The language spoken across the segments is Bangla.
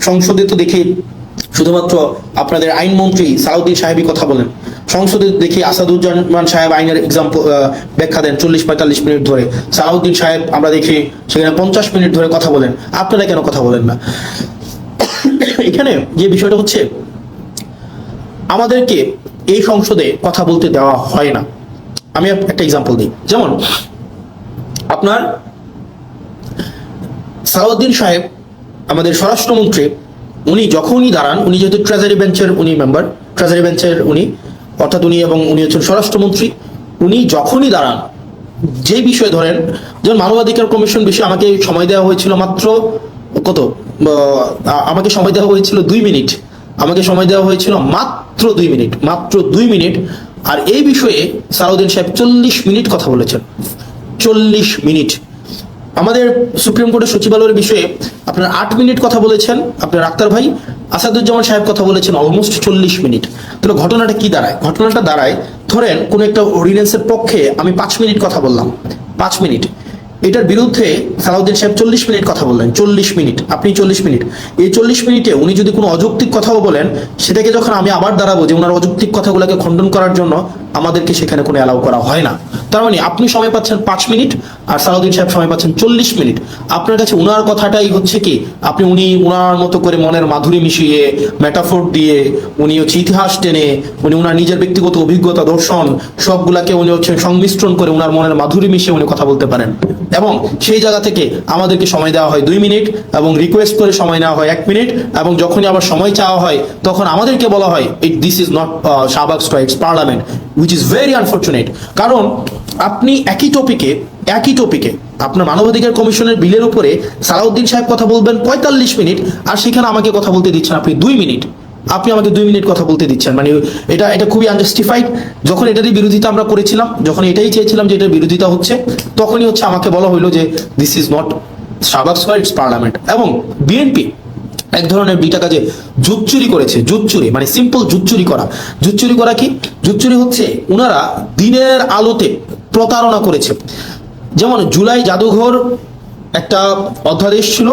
সংসদে তো দেখি শুধুমাত্র আপনাদের আইনমন্ত্রী সালাউদ্দিন সাহেবই কথা বলেন, সংসদে দেখি আসাদুজ্জামান সাহেব আইনের এক্সাম্পল ব্যাখ্যা দেন 40-45 মিনিট ধরে, সালাউদ্দিন সাহেব আমরা দেখি সেখানে 50 মিনিট ধরে কথা বলেন। আপনারা কেন কথা বলেন না? এখানে যে বিষয়টা হচ্ছে, আমাদেরকে এই সংসদে কথা বলতে দেওয়া হয় না। আমি একটা এক্সাম্পল দিই, যেমন আপনার সালাউদ্দিন সাহেব আমাদের স্বরাষ্ট্রমন্ত্রী, উনি যখনই দাঁড়ান, উনি যেহেতু ট্রেজারি বেঞ্চের উনি মেম্বার, ট্রেজারি বেঞ্চের উনি অর্থাৎ উনি, এবং উনি হচ্ছেন স্বরাষ্ট্রমন্ত্রী, উনি যখনই দাঁড়ান যে বিষয়ে ধরেন, যেমন মানবাধিকার কমিশন বিষয়ে আমাকে সময় দেওয়া হয়েছিল মাত্র কত, আমাকে সময় দেওয়া হয়েছিল 2 মিনিট, আমাকে সময় দেওয়া হয়েছিল মাত্র 2 মিনিট, মাত্র 2 মিনিট। আর এই বিষয়ে সালাউদ্দিন সাহেব 40 মিনিট কথা বলেছেন, 40 মিনিট। আমাদের সুপ্রিম কোর্টের সচিবালয়ের বিষয়ে আপনার 8 মিনিট কথা বলেছেন আপনার আক্তার ভাই, আসাদুজ্জামান সাহেব কথা বলেছেন অলমোস্ট 40 মিনিট। তাহলে ঘটনাটা কি দাঁড়ায়? ঘটনাটা দাঁড়ায়, ধরেন কোন একটা অর্ডিন্যান্সের পক্ষে আমি 5 মিনিট কথা বললাম, 5 মিনিট, এটার বিরুদ্ধে সালাউদ্দিন সাহেব 40 মিনিট কথা বললেন, 40 মিনিট, আপনি 40 মিনিট। এই 40 মিনিটে উনি যদি কোনো অযৌক্তিক কথাও বলেন, সেটাকে যখন আমি আবার দাঁড়াবো যে ওনার অযৌক্তিক কথাগুলোকে খণ্ডন করার জন্য, আমাদেরকে সেখানে কোনো অ্যালাউ করা হয় না। তার মানে আপনি সময় পাচ্ছেন 5 মিনিট আর সালাউদ্দিন সাহেব সময় পাচ্ছেন 40 মিনিট। আপনার কাছে উনার কথাটাই হচ্ছে কি, উনি উনার মতো করে মনের মাধুরী মিশিয়ে, মেটাফোর দিয়ে, উনি হচ্ছে ইতিহাস টেনে, উনি উনার নিজের ব্যক্তিগত অভিজ্ঞতা, দর্শন সবগুলাকে উনি হচ্ছে সংমিশ্রণ করে উনার মনের মাধুরী মিশিয়ে উনি কথা বলতে পারেন। এবং সেই জায়গা থেকে আমাদেরকে সময় দেওয়া হয় 2 মিনিট, এবং রিকোয়েস্ট করে সময় নেওয়া হয় 1 মিনিট, এবং যখনই আবার সময় চাওয়া হয় তখন আমাদেরকে বলা হয় this is not Shahbag strikes parliament, which is very unfortunate. কারণ আপনি একই টপিকে আপনার মানবাধিকার কমিশনের বিলের উপরে সালাউদ্দিন সাহেব কথা বলবেন 45 মিনিট, আর সেখানে আমাকে কথা বলতে দিচ্ছেন আপনি 2 মিনিট, আপনি আমাকে 2 মিনিট কথা বলতে দিচ্ছেন। মানে এটা খুবই আনজাস্টিফাইড। যখন এটারই বিরোধিতা আমরা করেছিলাম, যখন এটাই চেয়েছিলাম যে এটার বিরোধিতা হচ্ছে, তখনই হচ্ছে আমাকে বলা হইলো যে this is not Shahbag square, it's parliament. এবং বিএনপি এক ধরনের দুইটা কাজে জুট চুরি করেছে, জুট চুরি মানে সিম্পল জুট চুরি করা। জুট চুরি করা কি? জুট চুরি হচ্ছে ওনারা দিনের আলোতে প্রতারণা করেছে। যেমন জুলাই জাদুঘর একটা অধ্যাদেশ ছিল,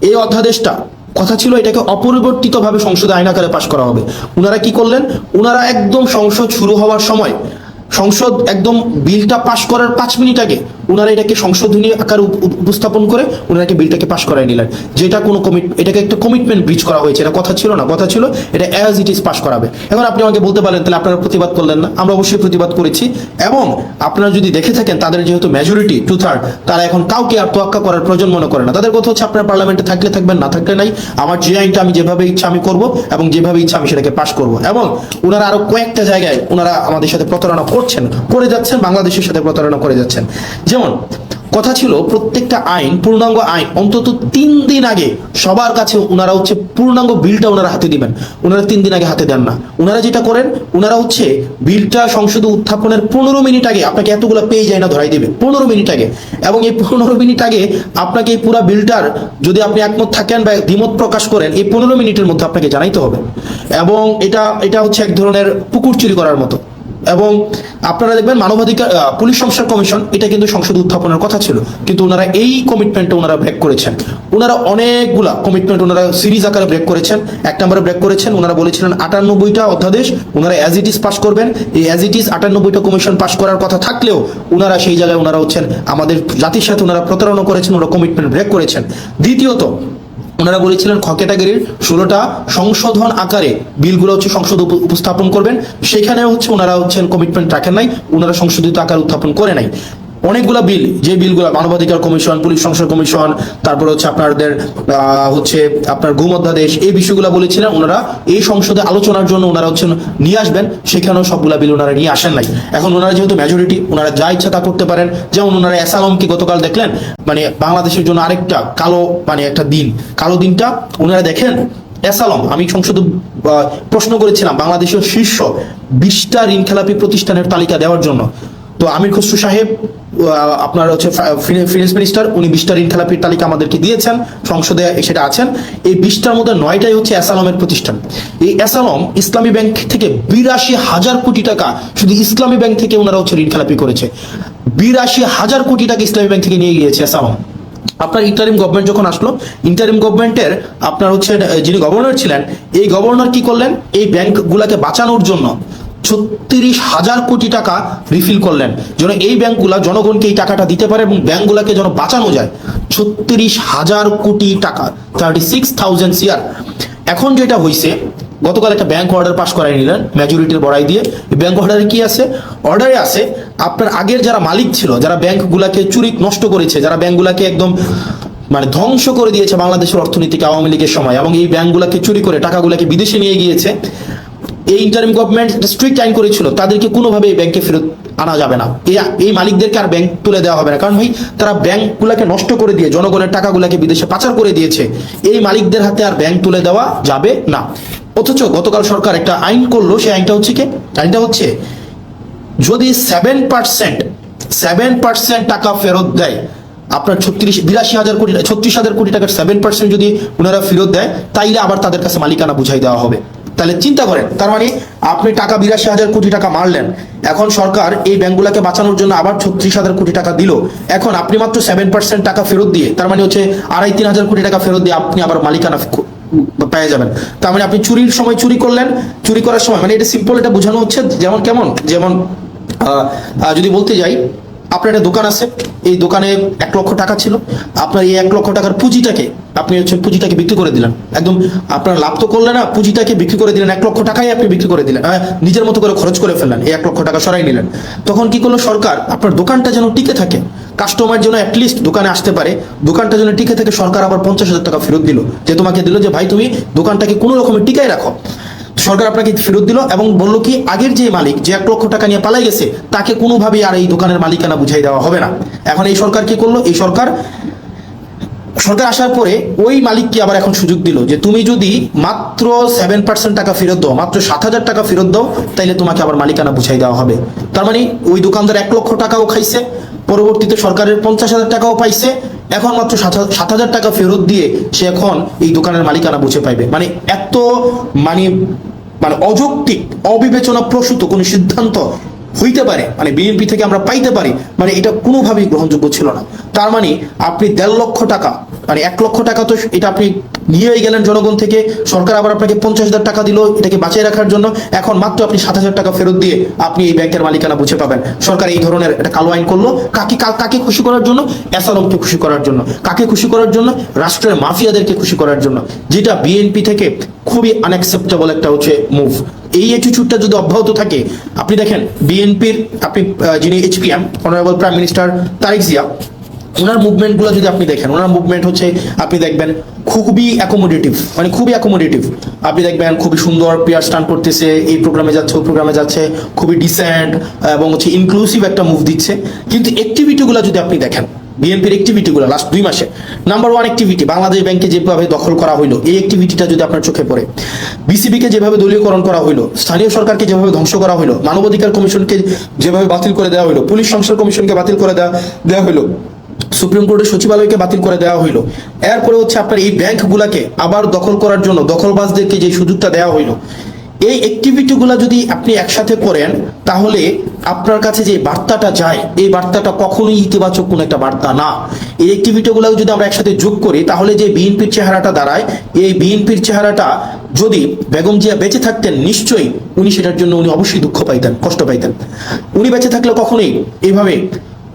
এই অধ্যাদেশটা কথা ছিল এটাকে অপরিবর্তিতভাবে সংসদে আইন আকারে পাশ করা হবে। ওনারা কি করলেন? ওনারা একদম সংসদ শুরু হওয়ার সময়, সংসদ একদম বিলটা পাশ করার 5 মিনিট আগে ওনারা এটাকে সংশোধনী আকারে উপস্থাপন করে ওনারাকে বিলটাকে পাশ করায় নিলেন, যেটা কোনো এটাকে একটা কমিটমেন্ট ব্রিচ করা হয়েছে। এটা কথা ছিল না, কথা ছিল এটা অ্যাজ ইট ইজ পাশ করাবে। এখন আপনি আমাকে বলতে পারেন তাহলে আপনারা প্রতিবাদ করলেন না? আমরা অবশ্যই প্রতিবাদ করেছি, এবং আপনারা যদি দেখে থাকেন তাদের যেহেতু মেজরিটি 2/3, তারা এখন কাউকে আর তোয়াক্কা করার প্রয়োজন মনে করে না। তাদের কথা হচ্ছে আপনারা পার্লামেন্টে থাকলে থাকবেন, না থাকলে নাই, আমার যে আইনটা আমি যেভাবে ইচ্ছা আমি করব, এবং যেভাবে ইচ্ছা আমি সেটাকে পাশ করব। এবং ওনারা আরো কয়েকটা জায়গায় ওনারা আমাদের সাথে প্রতারণা করে যাচ্ছেন, বাংলাদেশের সাথে প্রতারণা করে যাচ্ছেন। যেমন কথা ছিল প্রত্যেকটা আইন, পূর্ণাঙ্গ আইন অন্তত 3 দিন আগে সবার কাছে ওনারা হচ্ছে পূর্ণাঙ্গ বিলটা ওনারা হাতে দিবেন। ওনারা 3 দিন আগে হাতে দেন না। ওনারা যেটা করেন, ওনারা হচ্ছে বিলটা সংসদে উত্থাপনের 15 মিনিট আগে আপনাকে এতগুলো পেয়ে যায় না ধরাই দিবে 15 মিনিট আগে। এবং এই 15 মিনিট আগে আপনাকে এই পুরো বিলটার যদি আপনি একমত থাকেন বা দ্বিমত প্রকাশ করেন, এই 15 মিনিটের মধ্যে আপনাকে জানাইতে হবে। এবং এটা হচ্ছে এক ধরনের পুকুর চুরি করার মতো। এবং আপনারা দেখবেন মানবাধিকার পুলিশ সংস্কার কমিশন, এটা কিন্তু সংসদ উত্থাপনের কথা ছিল, কিন্তু ওনারা এই কমিটমেন্টটা ওনারা ব্রেক করেছেন। ওনারা অনেকগুলা কমিটমেন্ট ওনারা সিরিজ আকারে ব্রেক করেছেন। 1 নম্বরে ব্রেক করেছেন, ওনারা বলেছিলেন 98টা অধ্যাদেশ ওনারা অ্যাজ ইট ইজ পাস করবেন। এই অ্যাজ ইট ইজ 98টা কমিশন পাস করার কথা থাকলেও ওনারা সেই জায়গায় ওনারা হচ্ছেন আমাদের জাতির সাথে ওনারা প্রতারণা করেছেন, ওনারা কমিটমেন্ট ব্রেক করেছেন। দ্বিতীয়ত ওনারা বলেছিলেন খ ক্যাটাগরির 16টা সংশোধন আকারে বিলগুলো হচ্ছে সংসদে উপস্থাপন করবেন, সেখানে হচ্ছে ওনারা হচ্ছেন কমিটমেন্ট রাখেন নাই, ওনারা সংশোধিত আকার উত্থাপন করে নাই। অনেকগুলা বিল, যে বিলগুলো মানবাধিকার কমিশন, পুলিশ সংস্কার কমিশন, তারপরে হচ্ছে আপনাদের আপনার গুম অধ্যাদেশ, এই বিষয়গুলো বলেছিলেন ওনারা এই সংসদে আলোচনার জন্য ওনারা হচ্ছেন নিয়ে আসবেন, সেখানেও সবগুলা বিল ওনারা নিয়ে আসেন নাই। এখন ওনারা যেহেতু মেজরিটি, ওনারা যা ইচ্ছা তা করতে পারেন। যেমন ওনারা অ্যাসালমকে গতকাল দেখলেন, মানে বাংলাদেশের জন্য আরেকটা কালো, মানে একটা দিন, কালো দিনটা ওনারা দেখেন। অ্যাসালম, আমি সংসদে প্রশ্ন করেছিলাম বাংলাদেশের শীর্ষ 20টা ঋণ খেলাপি প্রতিষ্ঠানের তালিকা দেওয়ার জন্য। তো আমির খসরু সাহেব আপনার হচ্ছে ফিনান্স মিনিস্টার, উনি 20টা ঋণ খেলাপির তালিকা আমাদেরকে দিয়েছেন, সংসদে সেটা আছেন। এই 20টার মধ্যে 9টাই হচ্ছে অ্যাসালমের প্রতিষ্ঠান। এই অ্যাসালম ইসলামী ব্যাংক থেকে 82,000 কোটি টাকা শুধু ইসলামী ব্যাংক থেকে ওনারা হচ্ছে ঋণ খেলাপি করেছে। 82,000 কোটি টাকা ইসলামী ব্যাংক থেকে নিয়ে গিয়েছে অ্যাসালম। আপনার ইন্টারিম গভর্নমেন্ট যখন আসলো, ইন্টারিম গভর্নমেন্টের আপনার হচ্ছে যিনি গভর্নর ছিলেন, এই গভর্নর কি করলেন, এই ব্যাংকগুলোকে বাঁচানোর জন্য 36,000 কোটি টাকা রিফিল করলেন, যেন এই ব্যাংকগুলা জনগণকে এই টাকাটা দিতে পারে এবং ব্যাংকগুলোকে যেন বাঁচানো যায়। 36,000 কোটি টাকা, 36,000 CR। এখন যেটা হয়েছে, গতকাল একটা ব্যাংক অর্ডার পাস করাই নিলেন মেজরিটির বড়াই দিয়ে। ব্যাংক অর্ডারে কি আছে? অর্ডারে আছে আপনার আগের যারা মালিক ছিল, যারা ব্যাংকগুলাকে চুরি নষ্ট করেছে, যারা ব্যাংকগুলাকে একদম মানে ধ্বংস করে দিয়েছে বাংলাদেশের অর্থনীতিকে আওয়ামী লীগের সময়, এবং এই ব্যাংকগুলাকে চুরি করে টাকাগুলাকে বিদেশে নিয়ে গিয়েছে, এই ইন্টারিম গভর্নমেন্ট স্ট্রিক্ট আইন করেছিল তাদেরকে কোনোভাবে এই ব্যাংকে ফেরত আনা যাবে না, এই মালিকদেরকে আর ব্যাংক তুলে দেওয়া হবে না। কারণ ভাই তারা ব্যাংকগুলোকে নষ্ট করে দিয়ে জনগণের টাকাগুলোকে বিদেশে পাচার করে দিয়েছে, এই মালিকদের হাতে আর ব্যাংক তুলে দেওয়া যাবে না। অথচ গতকাল সরকার একটা আইন করলো, সেই আইনটা হচ্ছে কি? আইনটা হচ্ছে যদি 7% টাকা ফেরত দেয়, আপনার 36,000 কোটি টাকার 7% যদি ওনারা ফেরত দেয়, তাইলে আবার তাদের কাছে মালিকানা বুঝাই দেওয়া হবে। তাহলে চিন্তা করেন, তার মানে আপনি টাকা 82,000 কোটি টাকা মারলেন, এখন সরকার এই ব্যাংকগুলোকে বাঁচানোর জন্য আবার 36,000 কোটি টাকা দিল, এখন আপনি মাত্র 7% টাকা ফেরত দিয়ে, তার মানে হচ্ছে 2,500-3,000 কোটি টাকা ফেরত দিয়ে আপনি আবার মালিকানা পেয়ে যাবেন। তার মানে আপনি চুরির সময় চুরি করলেন, চুরি করার সময়, মানে এটা সিম্পল, এটা বোঝানো হচ্ছে যেমন যদি বলতে যাই, আপনার একটা দোকান আছে, এই দোকানে 1 লক্ষ টাকা ছিল, আপনার এই 1 লক্ষ টাকার পুঁজিটাকে পুঁজিটাকে বিক্রি করে দিলেন, একদম আপনার লাভ তো করলেন না, পুঁজিটাকে বিক্রি করে দিলেন, 1 লক্ষ টাকাই আপনি বিক্রি করে দিলেন, নিজের মতো করে খরচ করে ফেললেন, এই 1 লক্ষ টাকা সরাই নিলেন। তখন কি করলো সরকার, আপনার দোকানটা যেন টিকে থাকে, কাস্টমার যেন অ্যাটলিস্ট দোকানে আসতে পারে, দোকানটা যেন টিকে থাকে, সরকার আবার 50,000 টাকা ফেরত দিল, যে তোমাকে দিল যে ভাই তুমি দোকানটাকে কোনো রকমের টিকাই রাখো। সরকার আপনাকে ফেরত দিল এবং বলল কি, আগের যে মালিক যে 1 লক্ষ টাকা নিয়ে পালাই গেছে, তাকে কোনোভাবেই আর এই দোকানের মালিকানা বুঝাই দেওয়া হবে না। এখন এই সরকার কি করলো, এই সরকার আসার পরে ওই মালিককে আবার এখন সুযোগ দিল যে তুমি যদি মাত্র 7% টাকা ফেরত দাও, মাত্র 7,000 টাকা ফেরত দাও, তাইলে তোমাকে আবার মালিকানা বুঝাই দেওয়া হবে। তার মানে ওই দোকানদার 1 লক্ষ টাকাও খাইছে, পরবর্তীতে সরকারের 50,000 টাকাও পাইছে, এখন মাত্র 7,000 টাকা ফেরত দিয়ে সে এখন এই দোকানের মালিকানা বুঝে পাইবে। মানে এত মানে অযৌক্তিক, অবিবেচনা প্রসূত কোন সিদ্ধান্ত হইতে পারে, মানে বিএনপি থেকে আমরা পাইতে পারি, মানে এটা কোনোভাবেই গ্রহণযোগ্য ছিল না। তার মানে আপনি 1.5 লক্ষ টাকা, মানে 1 লক্ষ টাকা তো এটা আপনি নিয়েই গেলেন জনগণ থেকে, সরকার আবার আপনাকে 50,000 টাকা দিল এটাকে বাঁচিয়ে রাখার জন্য, এখন মাত্র আপনি 7,000 টাকা ফেরত দিয়ে আপনি এই ব্যাংকের মালিকানা বুঝে পাবেন। সরকার এই ধরনের একটা কালো আইন করলো, কাকে খুশি করার জন্য? অ্যাসালমকে খুশি করার জন্য। কাকে খুশি করার জন্য? রাষ্ট্রের মাফিয়াদেরকে খুশি করার জন্য, যেটা বিএনপি থেকে খুবই আনএক্সেপ্টেবল একটা হচ্ছে মুভ। এই অ্যাটিটিউডটা যদি অব্যাহত থাকে, আপনি দেখেন বিএনপির যিনি HPM honourable prime minister Tarique Zia, ওনার মুভমেন্টগুলো যদি আপনি দেখেন, ওনার মুভমেন্ট হচ্ছে আপনি দেখবেন খুবই অ্যাকোমোডেটিভ, মানে খুবই অ্যাকোমোডেটিভ। আপনি দেখবেন খুবই সুন্দর পেয়ার স্টান্ট করতেছে, এই প্রোগ্রামে যাচ্ছে ওই প্রোগ্রামে যাচ্ছে, খুবই ডিসেন্ট এবং হচ্ছে ইনক্লুসিভ একটা মুভ দিচ্ছে। কিন্তু অ্যাক্টিভিটিগুলো যদি আপনি দেখেন, বিএনপির অ্যাক্টিভিটিগুলো লাস্ট 2 মাসে, নাম্বার 1 অ্যাক্টিভিটি বাংলাদেশ ব্যাংকে যেভাবে দখল করা হইলো, এই অ্যাক্টিভিটিটা যদি আপনার চোখে পড়ে, বিসিবিকে যেভাবে দলীয়করণ করা হইলো, স্থানীয় সরকারকে যেভাবে ধ্বংস করা হইলো, মানবাধিকার কমিশনকে যেভাবে বাতিল করে দেওয়া হইলো, পুলিশ সংস্কার কমিশনকে বাতিল করে দেওয়া হইলো, সুপ্রিম কোর্টের সচিবালয়কে বাতিল করে দেওয়া হইলো, এরপরে হচ্ছে আপনার এই ব্যাংকগুলোকে আবার দখল করার জন্য দখলবাজদেরকে যে সুযোগটা দেওয়া হইলো, এই অ্যাক্টিভিটিগুলো যদি আপনি একসাথে করেন, তাহলে আপনার কাছে যে বার্তাটা যায়, এই বার্তাটা কখনোই ইতিবাচক কোনো একটা বার্তা না। এই অ্যাক্টিভিটিগুলো যদি আমরা একসাথে যোগ করি, তাহলে যে বিএনপির চেহারাটা দাঁড়ায়, এই বিএনপির চেহারাটা যদি বেগম জিয়া বেঁচে থাকতেন, নিশ্চয়ই উনি সেটার জন্য অবশ্যই দুঃখ পাইতেন, কষ্ট পাইতেন। উনি বেঁচে থাকলে কখনোই এইভাবে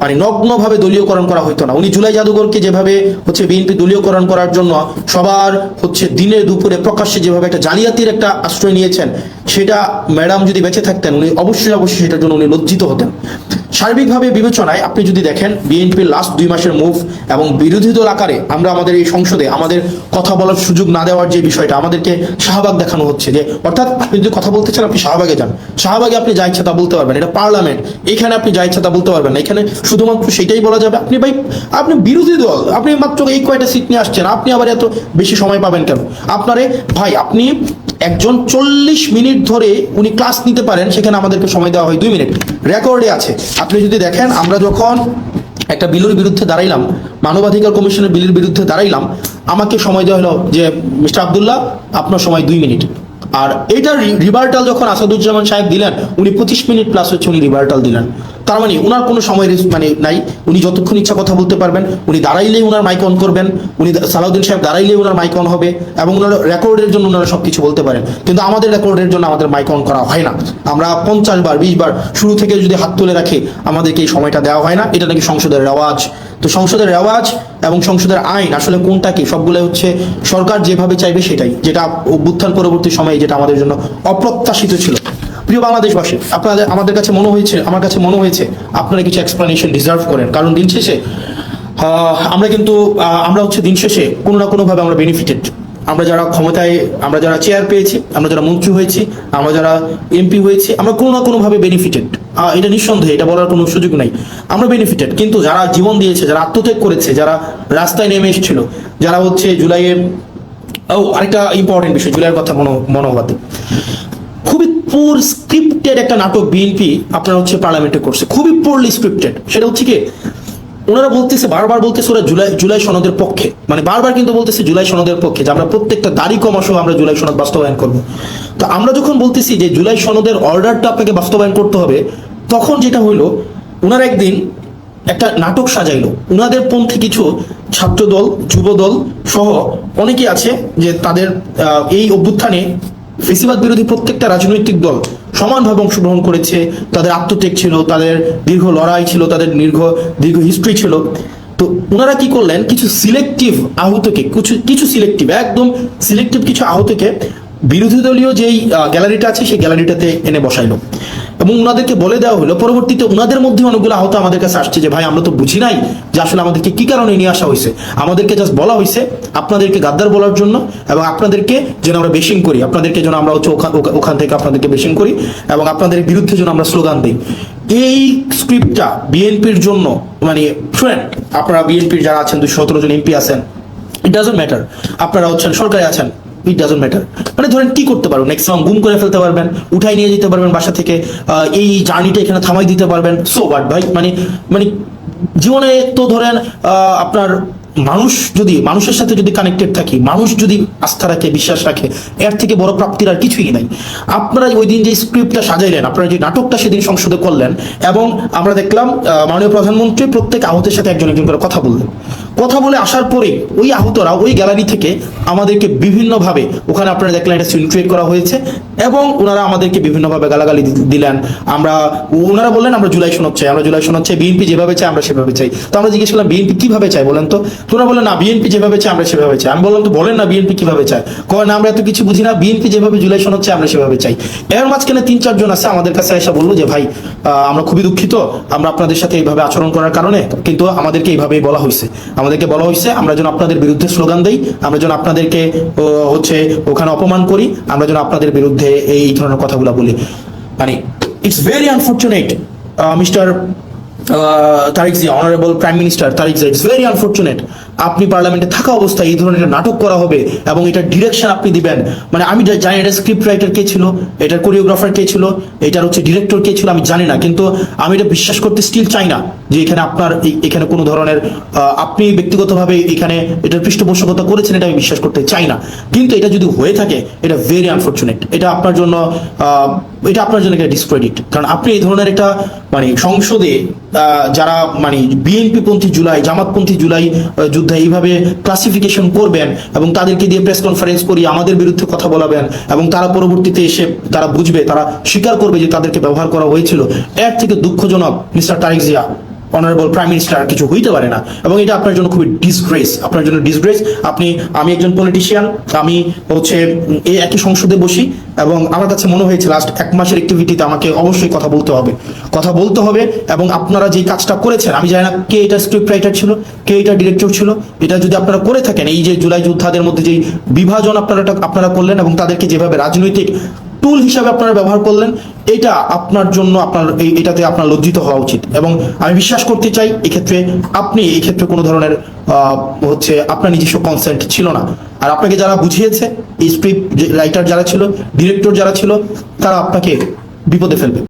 মানে নগ্নভাবে দলীয়করণ করা হইতো না। উনি জুলাই জাদুঘরকে যেভাবে হচ্ছে বিএনপি দলীয়করণ করার জন্য সবার হচ্ছে দিনে দুপুরে প্রকাশ্যে যেভাবে একটা জালিয়াতির একটা আশ্রয় নিয়েছেন, সেটা ম্যাডাম যদি বেঁচে থাকতেন উনি অবশ্যই সেটার জন্য উনি লজ্জিত হতেন। সার্বিকভাবে বিবেচনায় আপনি যদি দেখেন বিএনপির লাস্ট 2 মাসের মুভ এবং বিরোধী দল আকারে আমরা আমাদের এই সংসদে আমাদের কথা বলার সুযোগ না দেওয়ার যে বিষয়টা, আমাদেরকে শাহবাগ দেখানো হচ্ছে, যে অর্থাৎ আপনি যদি কথা বলতে চান আপনি শাহবাগে যান, শাহবাগে আপনি যা ইচ্ছা তা বলতে পারবেন, এটা পার্লামেন্ট, এখানে আপনি যা ইচ্ছা তা বলতে পারবেন না, এখানে শুধুমাত্র সেটাই বলা যাবে। আপনি বিরোধী দল, আপনি মাত্র এই কয়টা সিট নিয়ে আসছেন, আপনি আবার এত বেশি সময় পাবেন কেন? ভাই আপনি একজন 40 মিনিট ধরে উনি ক্লাস নিতে পারেন, সেখানে আমাদেরকে সময় দেওয়া হয় 2 মিনিট, রেকর্ডে আছে। আপনি যদি দেখেন, আমরা যখন একটা বিলের বিরুদ্ধে দাঁড়াইলাম, মানবাধিকার কমিশনের বিলের বিরুদ্ধে দাঁড়াইলাম, আমাকে সময় দেওয়া হলো যে মিস্টার আব্দুল্লাহ আপনার সময় 2 মিনিট। আর এইটার রিভার্টাল যখন আসাদুজ্জামান সাহেব দিলেন, উনি 25 মিনিট প্লাস হচ্ছে উনি রিভার্টাল দিলেন। তার মানে উনার কোনো সময় মানে নাই, উনি যতক্ষণ ইচ্ছা কথা বলতে পারবেন, উনি দাঁড়াইলেই উনার মাইক অন করবেন, উনি সালাউদ্দিন সাহেব দাঁড়াইলেই উনার মাইক অন হবে, এবং উনার রেকর্ডের জন্য উনারা সবকিছু বলতে পারেন। কিন্তু আমাদের রেকর্ডের জন্য আমাদের মাইক অন করা হয় না। আমরা 50 বার 20 বার শুরু থেকে যদি হাত তুলে রাখি, আমাদেরকে এই সময়টা দেওয়া হয় না। এটা নাকি সংসদের রেওয়াজ। তো সংসদের রেওয়াজ এবং সংসদের আইন আসলে কোনটা কি, সবগুলো হচ্ছে সরকার যেভাবে চাইবে সেটাই, যেটা অভ্যুত্থান পরবর্তী সময়ে যেটা আমাদের জন্য অপ্রত্যাশিত ছিল। প্রিয় বাংলাদেশবাসী, আপনাদের আমার কাছে মনে হয়েছে আপনারা কিছু এক্সপ্লেনেশন ডিজার্ভ করেন, কারণ দিন শেষে আমরা হচ্ছে দিন শেষে কোনো না কোনোভাবে আমরা বেনিফিটেড। আমরা যারা ক্ষমতায়, আমরা যারা চেয়ার পেয়েছি, আমরা যারা মন্ত্রী হয়েছি, আমরা যারা এমপি হয়েছি, আমরা কোনো না কোনোভাবে বেনিফিটেড। এটা নিঃসন্দেহে, এটা বলার কোনো সুযোগ নাই, আমরা বেনিফিটেড। কিন্তু যারা জীবন দিয়েছে, যারা আত্মত্যাগ করেছে, যারা রাস্তায় নেমে এসেছিল, যারা হচ্ছে জুলাইয়ে, আরেকটা ইম্পর্টেন্ট বিষয়, জুলাইয়ের কথা মনে হওয়াতে, খুবই পোর স্ক্রিপ্টেড একটা নাটক বিএনপি আপনারা হচ্ছে পার্লামেন্টে করছে, খুবই পোরলি স্ক্রিপ্টেড। সেটা হচ্ছে কি, ওনারা বলতেছে, বারবার বলতেছে ওরা জুলাই সনদের পক্ষে, মানে বারবার কিন্তু বলতেছে জুলাই সনদের পক্ষে, যে আমরা প্রত্যেকটা দাড়ি কমা সহ আমরা জুলাই সনদ বাস্তবায়ন করবো। তো আমরা যখন বলতেছি যে জুলাই সনদের অর্ডারটা আপনাকে বাস্তবায়ন করতে হবে, তখন যেটা হইলো, ওনারা একদিন একটা নাটক সাজাইলো। উনাদের পন্থী কিছু ছাত্রদল, যুবদল সহ অনেকে আছে যে তাদের এই অভ্যুত্থানে ফেসিবাদ বিরোধী প্রত্যেকটা রাজনৈতিক দল সমানভাবে অংশগ্রহণ করেছে, তাদের আত্মত্যাগ ছিল, তাদের দীর্ঘ লড়াই ছিল, তাদের দীর্ঘ হিস্ট্রি ছিল। তো ওনারা কি করলেন, কিছু সিলেক্টিভ আহতকে, কিছু সিলেক্টিভ, একদম সিলেক্টিভ কিছু আহতকে বিরোধী দলীয় যেই গ্যালারিটা আছে সেই গ্যালারিটাতে এনে বসাইলো, এবং ওনাদেরকে বলে দেওয়া হলো, পরবর্তীতে ওনাদের মধ্যে অনেকগুলো আহত আমাদের কাছে আসছে যে ভাই আমরা তো বুঝি নাই যে আসলে আমাদেরকে কি কারণে নিয়ে আসা হয়েছে, আমাদেরকে জাস্ট বলা হয়েছে আপনাদেরকে গাদ্দার বলার জন্য, এবং আপনাদেরকে যেন আমরা বেশিং করি, আপনাদেরকে যেন আমরা হচ্ছে ওখান থেকে আপনাদেরকে বেশিং করি, এবং আপনাদের বিরুদ্ধে যেন আমরা স্লোগান দিই। এই স্ক্রিপ্টটা বিএনপির জন্য, মানে ফ্রেন্ড, আপনারা বিএনপির যারা আছেন 217 জন এমপি আছেন, ইট ডাজন্ট ম্যাটার, আপনারা হচ্ছেন সরকারে আছেন, ইট ডাজন্ট ম্যাটার, মানে ধরেন কি করতে পারবেন, ম্যাক্সিমাম গুম করে ফেলতে পারবেন, উঠাই নিয়ে যেতে পারবেন বাসা থেকে, এই জার্নিটা এখানে থামাই দিতে পারবেন, সো হোয়াট ভাই, মানে জীবনে তো ধরেন আপনার মানুষের সাথে যদি কানেক্টেড থাকি, মানুষ যদি আস্থা রাখে, বিশ্বাস রাখে, এর থেকে বড় প্রাপ্তির আর কিছুই নাই। আপনারা ওই দিন যে স্ক্রিপ্টটা সাজাইলেন, আপনারা যে নাটকটা সেদিন সংসদে করলেন, এবং আমরা দেখলাম মাননীয় প্রধানমন্ত্রী প্রত্যেক আহতের সাথে একজন একজন করে কথা বললেন। কথা বলে আসার পরে ওই আহতরা ওই গ্যালারি থেকে আমাদেরকে বিভিন্নভাবে, ওখানে আপনারা দেখলেন এটা সিন ক্রিয়েট করা হয়েছে, এবং ওনারা আমাদেরকে বিভিন্নভাবে গালাগালি দিলেন। ওনারা বললেন আমরা জুলাই সনদ চাই, আমরা জুলাই সনদ চাই, বিএনপি যেভাবে চাই আমরা সেভাবে চাই। তো আমরা জিজ্ঞেস করলাম বিএনপি কিভাবে চাই বলেন তো? তোরা বলেন না বিএনপি যেভাবে চাই আমরা সেভাবে চাই। আমি বললাম তো বলেন না বিএনপি কিভাবে চায়। কয় না আমরা এত কিছু বুঝি না, বিএনপি যেভাবে জুলাই সনদ চাই আমরা সেভাবে চাই। এর মাঝখানে 3-4 জন আছে আমাদের কাছে এসে বললো যে ভাই আমরা খুবই দুঃখিত, আমরা আপনাদের সাথে এইভাবে আচরণ করার কারণে, কিন্তু আমাদেরকে এইভাবেই বলা হয়েছে, আমরা যেন আপনাদের বিরুদ্ধে স্লোগান দেই, আমরা যেন আপনাদেরকে হচ্ছে ওখানে অপমান করি, আমরা যেন আপনাদের বিরুদ্ধে এই ধরনের কথাগুলো বলি। মানে it's very unfortunate Mister Tarique Zia, honourable prime minister Tarique Zia, it's very unfortunate আপনি পার্লামেন্টে থাকা অবস্থায় এই ধরনের নাটক করা হবে এবং এটার ডিরেকশন আপনি দিবেন। মানে আমি জানি এটা স্ক্রিপ্ট রাইটার কে ছিল, এটার কোরিওগ্রাফার কে ছিল, এটার হচ্ছে ডিরেক্টর কে ছিল, আমি জানি না, কিন্তু আমি এটা বিশ্বাস করতে স্টিল চাই না যে এখানে আপনার এখানে কোনো ধরনের আপনি ব্যক্তিগতভাবে এখানে এটার পৃষ্ঠপোষকতা করেছেন, এটা আমি বিশ্বাস করতে চাই না। কিন্তু এটা যদি হয়ে থাকে এটা ভেরি আনফরচুনেট, এটা আপনার জন্য একটা ডিসক্রেডিট। কারণ আপনি এই ধরনের একটা মানে সংসদে যারা মানে বিএনপি পন্থী জুলাই, জামাতপন্থী জুলাই যুদ্ধে এইভাবে ক্লাসিফিকেশন করবেন এবং তাদেরকে দিয়ে প্রেস কনফারেন্স করি আমাদের বিরুদ্ধে কথা বলাবেন, এবং তারা পরবর্তীতে এসে তারা বুঝবে, তারা স্বীকার করবে যে তাদেরকে ব্যবহার করা হয়েছিল, এর থেকে দুঃখজনক Mister Tarique Zia honourable prime minister কিছু হইতে পারে না। এবং এটা আপনার জন্য খুবই ডিসগ্রেস, আপনার জন্য ডিসগ্রেস। আমি একজন পলিটিশিয়ান, আমি হচ্ছে এই একই সংসদে বসি, এবং আমার কাছে মনে হয়েছে লাস্ট 1 মাসের অ্যাক্টিভিটিতে আমাকে অবশ্যই কথা বলতে হবে। এবং আপনারা যে কাজটা করেছেন, আমি জানি না কে এটা স্ক্রিপ্ট রাইটার ছিল, কে এটা ডিরেক্টর ছিল, এটা যদি আপনারা করে থাকেন, এই যে জুলাই যোদ্ধাদের মধ্যে যে বিভাজন আপনারা করলেন এবং তাদেরকে যেভাবে রাজনৈতিক টুল হিসাবে আপনারা ব্যবহার করলেন, এটা আপনার জন্য এটাতে আপনার লজ্জিত হওয়া উচিত। এবং আমি বিশ্বাস করতে চাই আপনি এই ক্ষেত্রে কোনো ধরনের হচ্ছে আপনার নিজস্ব কনসেন্ট ছিল না। আর আপনাকে যারা বুঝিয়েছে, এই স্ক্রিপ্ট রাইটার যারা ছিল, ডিরেক্টর যারা ছিল, তারা আপনাকে বিপদে ফেলবে।